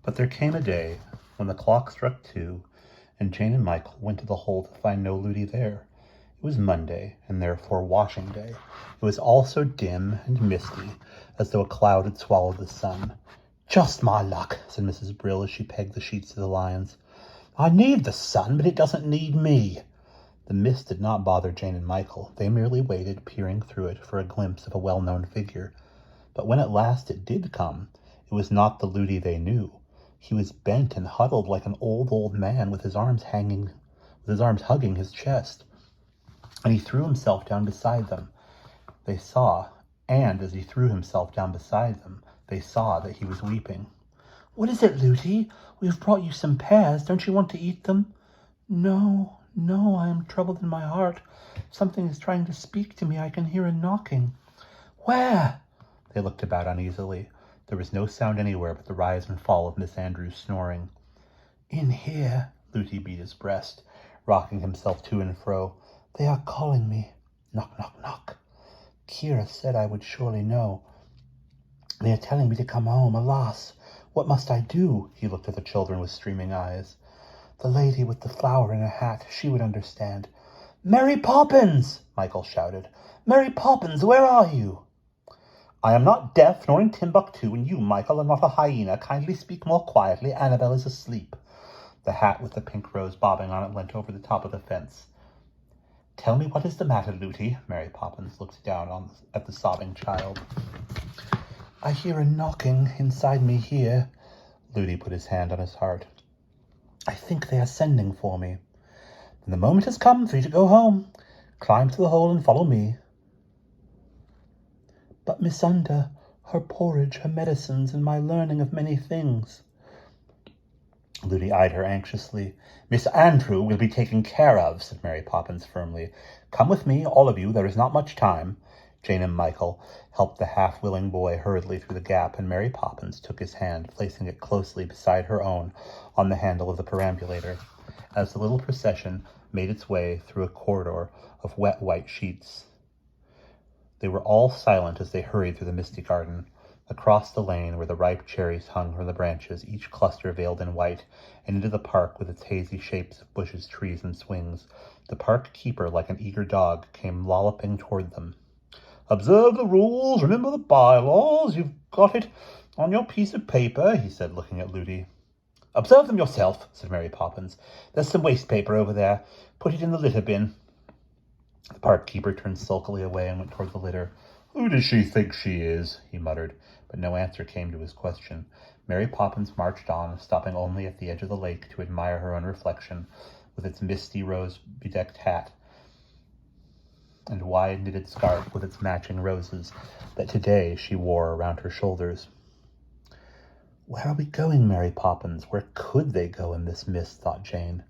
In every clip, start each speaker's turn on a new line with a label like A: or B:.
A: But there came a day when the clock struck 2, and Jane and Michael went to the hole to find no Ludi there. It was Monday, and therefore washing day. It was all so dim and misty, as though a cloud had swallowed the sun. "Just my luck," said Mrs. Brill as she pegged the sheets to the lions. "I need the sun, but it doesn't need me." The mist did not bother Jane and Michael. They merely waited, peering through it, for a glimpse of a well-known figure. But when at last it did come, it was not the Ludi they knew. He was bent and huddled like an old man with his arms hugging his chest. And he threw himself down beside them. They saw, and as he threw himself down beside them, they saw that he was weeping. "What is it, Ludi? We have brought you some pears. Don't you want to eat them?" No, I am troubled in my heart. Something is trying to speak to me. I can hear a knocking." "Where?" They looked about uneasily. There was no sound anywhere but the rise and fall of Miss Andrews' snoring. "In here," Ludi beat his breast, rocking himself to and fro. "They are calling me. Knock, knock, knock. Kira said I would surely know. They are telling me to come home. Alas, what must I do?" He looked at the children with streaming eyes. "The lady with the flower in her hat, she would understand." "Mary Poppins!" Michael shouted. "Mary Poppins, where are you?" "I am not deaf nor in Timbuktu, and you, Michael, are not a hyena. Kindly speak more quietly. Annabel is asleep." The hat with the pink rose bobbing on it leant over the top of the fence. "Tell me what is the matter, Ludi?" Mary Poppins looked down at the sobbing child. "I hear a knocking inside me here." Ludi put his hand on his heart. "I think they are sending for me." "Then the moment has come for you to go home. Climb to the hole and follow me." "But Miss Under, her porridge, her medicines, and my learning of many things." Ludi eyed her anxiously. "Miss Andrew will be taken care of," said Mary Poppins firmly. "Come with me, all of you. There is not much time." Jane and Michael helped the half-willing boy hurriedly through the gap, and Mary Poppins took his hand, placing it closely beside her own on the handle of the perambulator. As the little procession made its way through a corridor of wet white sheets, they were all silent as they hurried through the misty garden. Across the lane where the ripe cherries hung from the branches, each cluster veiled in white, and into the park with its hazy shapes of bushes, trees, and swings. The park keeper, like an eager dog, came lolloping toward them. "Observe the rules, remember the bylaws. You've got it on your piece of paper," he said, looking at Ludi. "Observe them yourself," said Mary Poppins. "There's some waste paper over there. Put it in the litter bin." The park keeper turned sulkily away and went toward the litter. "Who does she think she is?" he muttered, but no answer came to his question. Mary Poppins marched on, stopping only at the edge of the lake to admire her own reflection, with its misty rose-bedecked hat and wide knitted scarf with its matching roses that today she wore around her shoulders. "Where are we going, Mary Poppins? Where could they go in this mist?" thought Jane.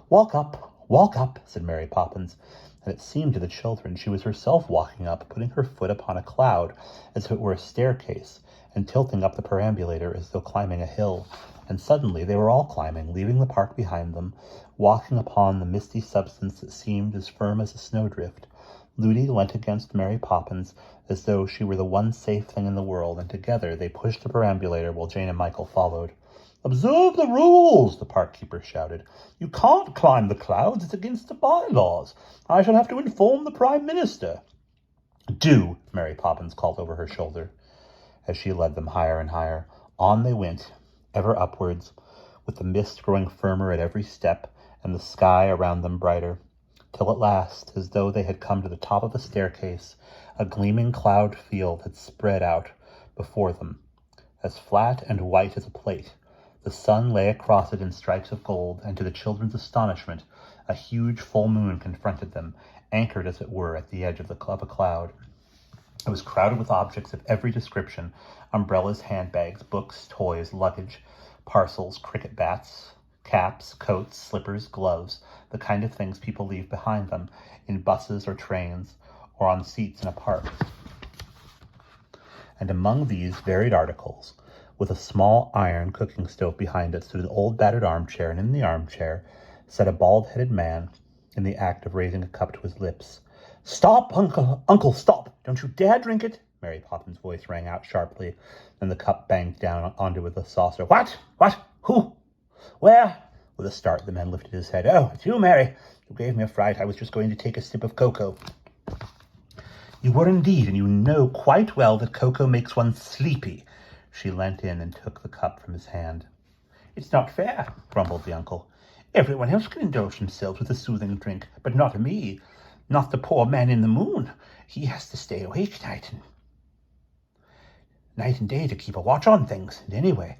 A: Walk up, said Mary Poppins, and it seemed to the children she was herself walking up, putting her foot upon a cloud as if it were a staircase, and tilting up the perambulator as though climbing a hill. And suddenly they were all climbing, leaving the park behind them, walking upon the misty substance that seemed as firm as a snowdrift. Ludi leant against Mary Poppins as though she were the one safe thing in the world, and together they pushed the perambulator while Jane and Michael followed. "Observe the rules," the park keeper shouted. "You can't climb the clouds. It's against the bylaws. I shall have to inform the Prime Minister." "Do," Mary Poppins called over her shoulder, as she led them higher and higher. On they went, ever upwards, with the mist growing firmer at every step, and the sky around them brighter, till at last, as though they had come to the top of a staircase, a gleaming cloud field had spread out before them, as flat and white as a plate. The sun lay across it in stripes of gold, and to the children's astonishment, a huge full moon confronted them, anchored as it were at the edge of a cloud. It was crowded with objects of every description: umbrellas, handbags, books, toys, luggage, parcels, cricket bats, caps, coats, slippers, gloves, the kind of things people leave behind them in buses or trains or on seats in a park. And among these varied articles, with a small iron cooking stove behind it, stood an old battered armchair, and in the armchair sat a bald-headed man in the act of raising a cup to his lips. "Stop, Uncle, stop! Don't you dare drink it!" Mary Poppins' voice rang out sharply, and the cup banged down onto the saucer. What? Who? Where? With a start, the man lifted his head. Oh, it's you, Mary. You gave me a fright. I was just going to take a sip of cocoa. You were indeed, and you know quite well that cocoa makes one sleepy. She leant in and took the cup from his hand. It's not fair, grumbled the uncle. Everyone else can indulge themselves with a soothing drink, but not me. Not the poor man in the moon. He has to stay awake night and day to keep a watch on things. And anyway,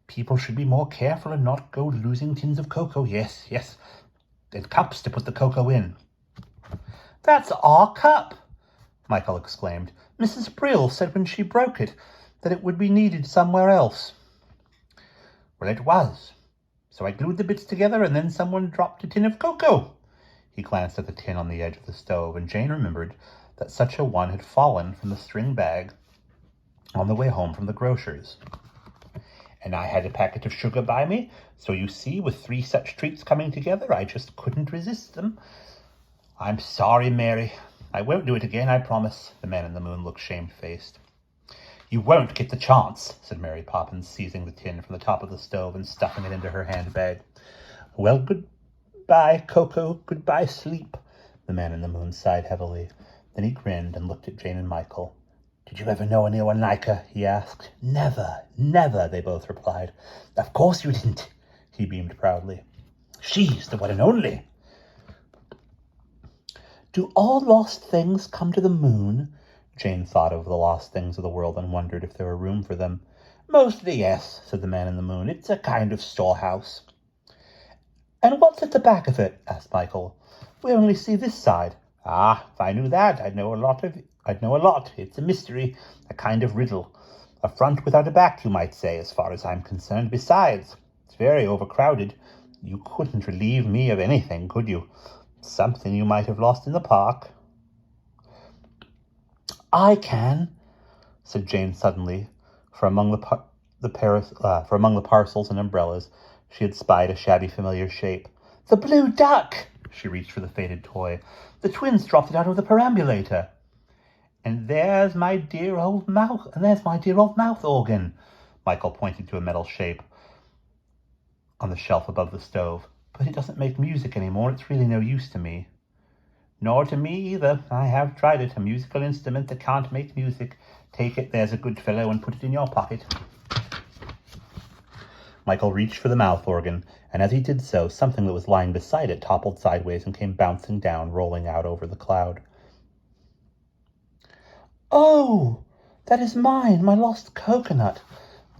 A: people should be more careful and not go losing tins of cocoa. Yes, and cups to put the cocoa in. That's our cup, Michael exclaimed. Mrs. Brill said when she broke it that it would be needed somewhere else. Well, it was. So I glued the bits together, and then someone dropped a tin of cocoa. He glanced at the tin on the edge of the stove, and Jane remembered that such a one had fallen from the string bag on the way home from the grocer's. And I had a packet of sugar by me, so you see, with 3 such treats coming together, I just couldn't resist them. I'm sorry, Mary. I won't do it again, I promise. The man in the moon looked shamefaced. You won't get the chance, said Mary Poppins, seizing the tin from the top of the stove and stuffing it into her handbag. Well, goodbye, Cocoa. Goodbye, sleep. The man in the moon sighed heavily. Then he grinned and looked at Jane and Michael. Did you ever know anyone like her? He asked. Never, they both replied. Of course you didn't, he beamed proudly. She's the one and only. Do all lost things come to the moon? Jane thought of the lost things of the world and wondered if there were room for them. Mostly yes, said the man in the moon. It's a kind of storehouse. And what's at the back of it? Asked Michael. We only see this side. Ah, if I knew that, I'd know a lot. It's a mystery, a kind of riddle. A front without a back, you might say, as far as I'm concerned. Besides, it's very overcrowded. You couldn't relieve me of anything, could you? Something you might have lost in the park. I can, said Jane suddenly, for among the parcels and umbrellas she had spied a shabby familiar shape. The blue duck! She reached for the faded toy. The twins dropped it out of the perambulator. And there's my dear old mouth organ. Michael pointed to a metal shape on the shelf above the stove. But it doesn't make music anymore. It's really no use to me. Nor to me either. I have tried it. A musical instrument that can't make music. Take it, there's a good fellow, and put it in your pocket. Michael reached for the mouth organ, and as he did so, something that was lying beside it toppled sideways and came bouncing down, rolling out over the cloud. Oh, that is mine, my lost coconut.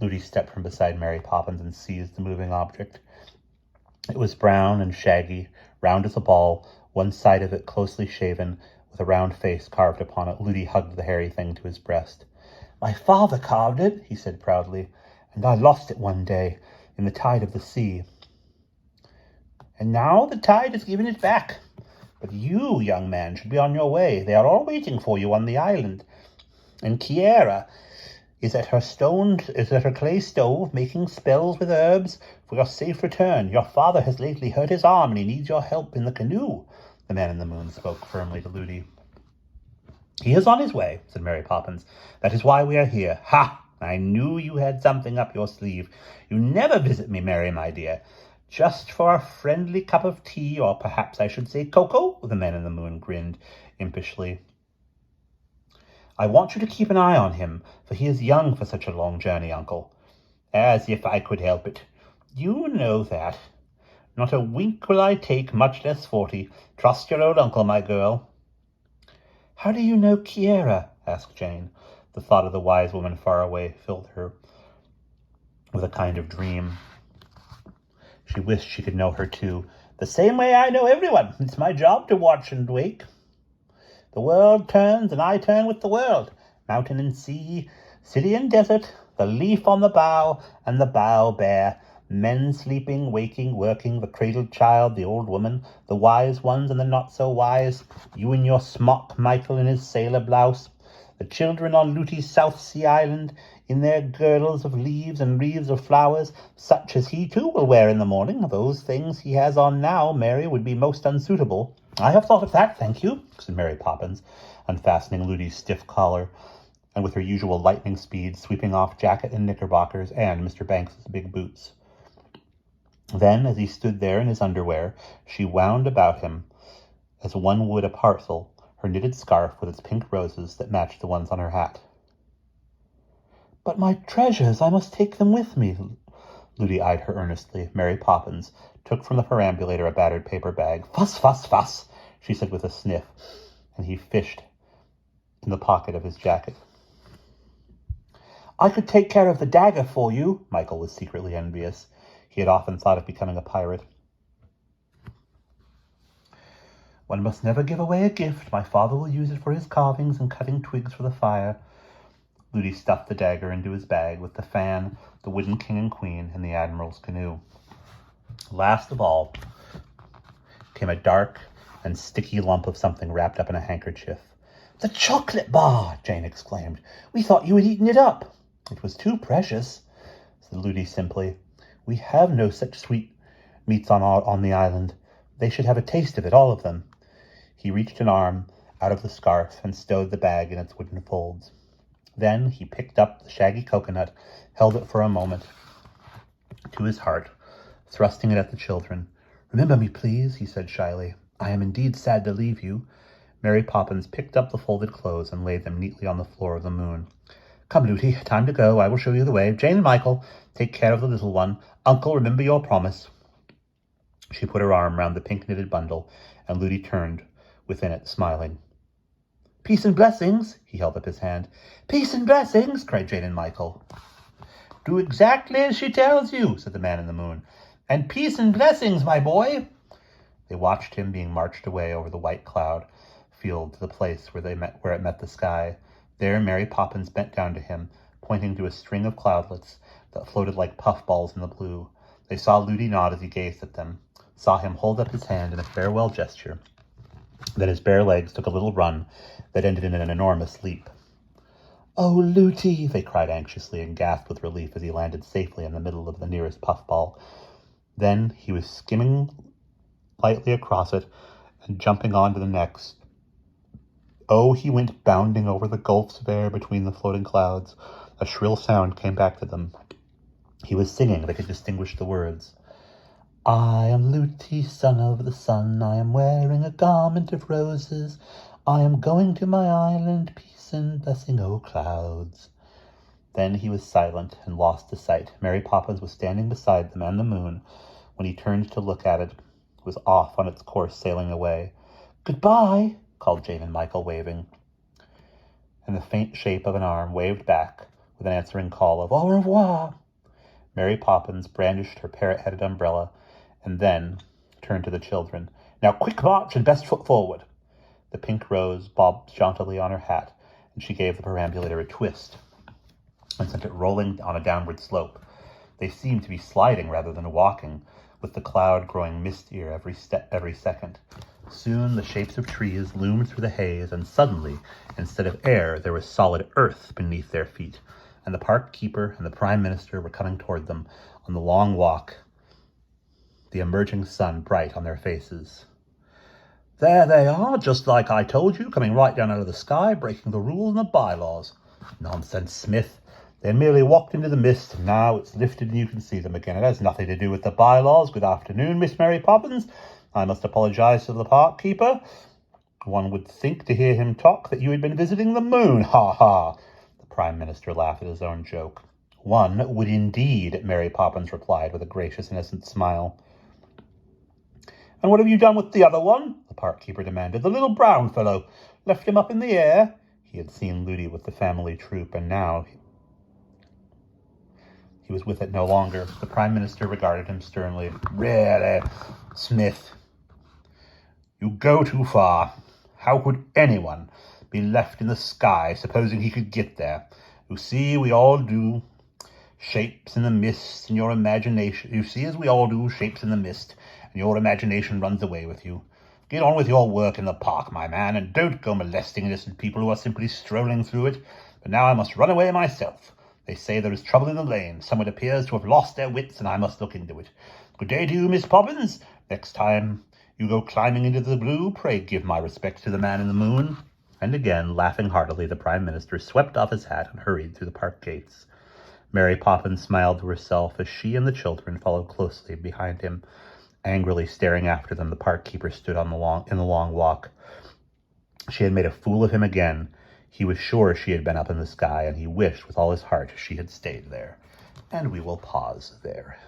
A: Ludi stepped from beside Mary Poppins and seized the moving object. It was brown and shaggy, round as a ball, one side of it closely shaven, with a round face carved upon it. Ludi hugged the hairy thing to his breast. My father carved it, he said proudly, and I lost it one day in the tide of the sea. And now the tide has given it back. But you, young man, should be on your way. They are all waiting for you on the island. And Kiera is at her clay stove, making spells with herbs for your safe return. Your father has lately hurt his arm, and he needs your help in the canoe. The man in the moon spoke firmly to Ludi. He is on his way, said Mary Poppins. That is why we are here. Ha! I knew you had something up your sleeve. You never visit me, Mary, my dear. Just for a friendly cup of tea, or perhaps I should say cocoa? The man in the moon grinned impishly. I want you to keep an eye on him, for he is young for such a long journey, Uncle. As if I could help it. You know that. Not a wink will I take, much less 40. Trust your old uncle, my girl. How do you know Kiera? Asked Jane. The thought of the wise woman far away filled her with a kind of dream. She wished she could know her too. The same way I know everyone. It's my job to watch and wake. The world turns, and I turn with the world. Mountain and sea, city and desert, the leaf on the bough, and the bough bare. Men sleeping, waking, working, the cradled child, the old woman, the wise ones and the not-so-wise, you in your smock, Michael in his sailor blouse, the children on Luti's South Sea Island, in their girdles of leaves and wreaths of flowers, such as he too will wear in the morning. Those things he has on now, Mary, would be most unsuitable. I have thought of that, thank you, said Mary Poppins, unfastening Ludi's stiff collar, and with her usual lightning speed sweeping off jacket and knickerbockers and Mr. Banks's big boots. Then, as he stood there in his underwear, she wound about him, as one would a parcel, her knitted scarf with its pink roses that matched the ones on her hat. "But my treasures, I must take them with me." Ludi eyed her earnestly. Mary Poppins took from the perambulator a battered paper bag. "Fuss, fuss, fuss," she said with a sniff, and he fished in the pocket of his jacket. "I could take care of the dagger for you." Michael was secretly envious. He had often thought of becoming a pirate. "One must never give away a gift. My father will use it for his carvings and cutting twigs for the fire." Ludi stuffed the dagger into his bag with the fan, the wooden king and queen, and the admiral's canoe. Last of all came a dark and sticky lump of something wrapped up in a handkerchief. "The chocolate bar!" Jane exclaimed. "We thought you had eaten it up." "It was too precious," said Ludi simply. "We have no such sweet meats on the island. They should have a taste of it, all of them." He reached an arm out of the scarf and stowed the bag in its wooden folds. Then he picked up the shaggy coconut, held it for a moment to his heart, thrusting it at the children. "Remember me, please," he said shyly. "I am indeed sad to leave you." Mary Poppins picked up the folded clothes and laid them neatly on the floor of the moon. "Come, Ludi, time to go. I will show you the way. Jane and Michael, take care of the little one. Uncle, remember your promise." She put her arm round the pink knitted bundle, and Ludi turned within it, smiling. "Peace and blessings." He held up his hand. "Peace and blessings," cried Jane and Michael. "Do exactly as she tells you," said the man in the moon. "And peace and blessings, my boy." They watched him being marched away over the white cloud field to the place where it met the sky. There Mary Poppins bent down to him, pointing to a string of cloudlets that floated like puffballs in the blue. They saw Ludi nod as he gazed at them, saw him hold up his hand in a farewell gesture. Then his bare legs took a little run that ended in an enormous leap. "Oh, Ludi!" they cried anxiously and gasped with relief as he landed safely in the middle of the nearest puffball. Then he was skimming lightly across it and jumping on to the next. Oh, he went bounding over the gulfs of air between the floating clouds. A shrill sound came back to them. He was singing. They could distinguish the words. "I am Ludi, son of the sun. I am wearing a garment of roses. I am going to my island. Peace and blessing, oh clouds." Then he was silent and lost to sight. Mary Poppins was standing beside them and the moon. When he turned to look at it, it was off on its course, sailing away. "Goodbye," called Jane and Michael, waving. And the faint shape of an arm waved back with an answering call of "Au revoir." Mary Poppins brandished her parrot-headed umbrella and then turned to the children. "Now quick march and best foot forward." The pink rose bobbed jauntily on her hat, and she gave the perambulator a twist and sent it rolling on a downward slope. They seemed to be sliding rather than walking, with the cloud growing mistier every second. Soon the shapes of trees loomed through the haze, and suddenly, instead of air, there was solid earth beneath their feet, and the park keeper and the Prime Minister were coming toward them on the long walk, the emerging sun bright on their faces. "There they are, just like I told you, coming right down out of the sky, breaking the rules and the bylaws." "Nonsense, Smith. They merely walked into the mist, and now it's lifted and you can see them again. It has nothing to do with the bylaws. Good afternoon, Miss Mary Poppins. I must apologize to the park keeper. One would think, to hear him talk, that you had been visiting the moon. Ha ha!" The Prime Minister laughed at his own joke. "One would indeed," Mary Poppins replied with a gracious, innocent smile. "And what have you done with the other one?" the park keeper demanded. "The little brown fellow. Left him up in the air?" He had seen Ludi with the family troop, and now he was with it no longer. The Prime Minister regarded him sternly. "Really, Smith, you go too far. How could anyone be left in the sky, supposing he could get there? You see, we all do shapes in the mist, and your imagination... You see, as we all do, shapes in the mist, and your imagination runs away with you. Get on with your work in the park, my man, and don't go molesting innocent people who are simply strolling through it. But now I must run away myself. They say there is trouble in the lane. Someone appears to have lost their wits, and I must look into it. Good day to you, Miss Poppins. Next time you go climbing into the blue, pray give my respects to the man in the moon." And again, laughing heartily, the Prime Minister swept off his hat and hurried through the park gates. Mary Poppins smiled to herself as she and the children followed closely behind him. Angrily staring after them, the park keeper stood in the long walk. She had made a fool of him again. He was sure she had been up in the sky, and he wished with all his heart she had stayed there. And we will pause there.